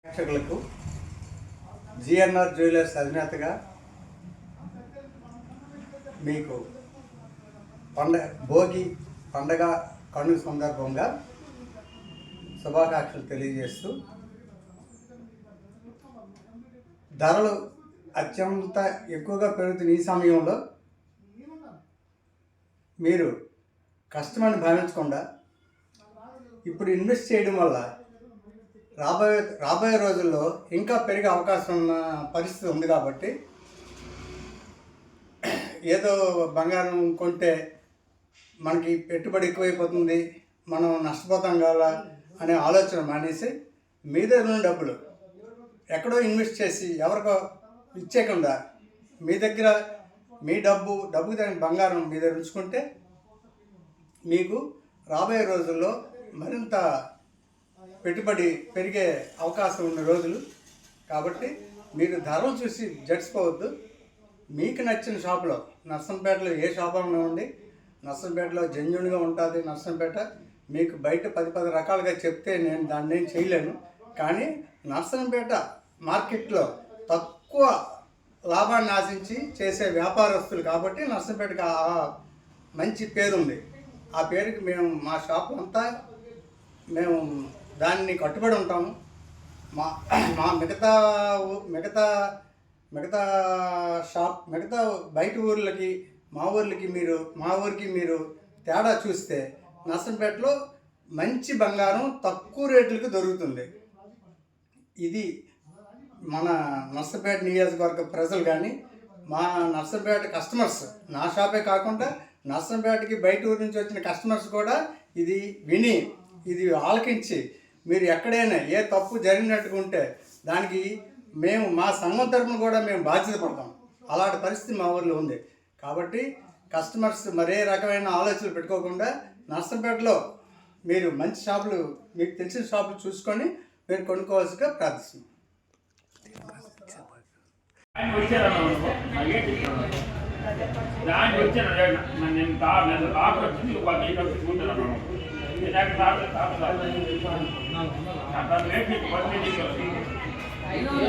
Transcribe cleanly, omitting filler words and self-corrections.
ప్రేక్షకులకు GNR jewellers అధినేతగా మీకు భోగి పండగ కనుమ సందర్భంగా శుభాకాంక్షలు తెలియజేస్తూ, ధరలు అత్యంత ఎక్కువగా పెరుగుతున్న ఈ సమయంలో మీరు కష్టమని భావించకుండా ఇప్పుడు ఇన్వెస్ట్ చేయడం వల్ల రాబోయే రోజుల్లో ఇంకా పెరిగే అవకాశం ఉన్న పరిస్థితి ఉంది. కాబట్టి ఏదో బంగారం కొంటే మనకి పెట్టుబడి ఎక్కువైపోతుంది, మనం నష్టపోతాం కదా అనే ఆలోచన మానేసి మీ దగ్గర ఉన్న డబ్బులు ఎక్కడో ఇన్వెస్ట్ చేసి ఎవరికో ఇచ్చేయకుండా మీ దగ్గర మీ డబ్బుకి తగిన బంగారం మీ దగ్గర ఉంచుకుంటే మీకు రాబోయే రోజుల్లో మరింత పెట్టుబడి పెరిగే అవకాశం ఉన్న రోజులు. కాబట్టి మీరు ధరలు చూసి జడ్చిపోవద్దు. మీకు నచ్చిన షాపులో, నర్సంపేటలో ఏ షాప్ అయినా ఉండి, నర్సంపేటలో జెన్యూన్గా ఉంటుంది. నర్సంపేట మీకు బయట 10 రకాలుగా చెప్తే నేను దాన్ని ఏం చేయలేను. కానీ నర్సంపేట మార్కెట్లో తక్కువ లాభాన్ని ఆశించి చేసే వ్యాపారస్తులు కాబట్టి నర్సంపేటకి మంచి పేరుంది. ఆ పేరుకి మేము మా షాప్ అంతా మేము దాన్ని కట్టుబడి ఉంటాము. మా మిగతా బయట ఊర్లకి మా ఊరికి మీరు తేడా చూస్తే నర్సంపేటలో మంచి బంగారం తక్కువ రేట్లకు దొరుకుతుంది. ఇది మన నర్సంపేట నియోజకవర్గ ప్రజలు కానీ మా నర్సంపేట కస్టమర్స్, నా షాపే కాకుండా నర్సంపేటకి బయట ఊరి నుంచి వచ్చిన కస్టమర్స్ కూడా ఇది విని, ఇది ఆలకించి, మీరు ఎక్కడైనా ఏ తప్పు జరిగినట్టుగా ఉంటే దానికి మేము మా సంఘం తరపున కూడా మేము బాధ్యత పడతాం. అలాంటి పరిస్థితి మా ఊరిలో ఉంది. కాబట్టి కస్టమర్స్ మరే రకమైన ఆలోచనలు పెట్టుకోకుండా నర్సంపేటలో మీరు మంచి షాపులు, మీకు తెలిసిన షాపులు చూసుకొని మీరు కొనుక్కోవాల్సిగా ప్రార్థిస్తున్నాం. I know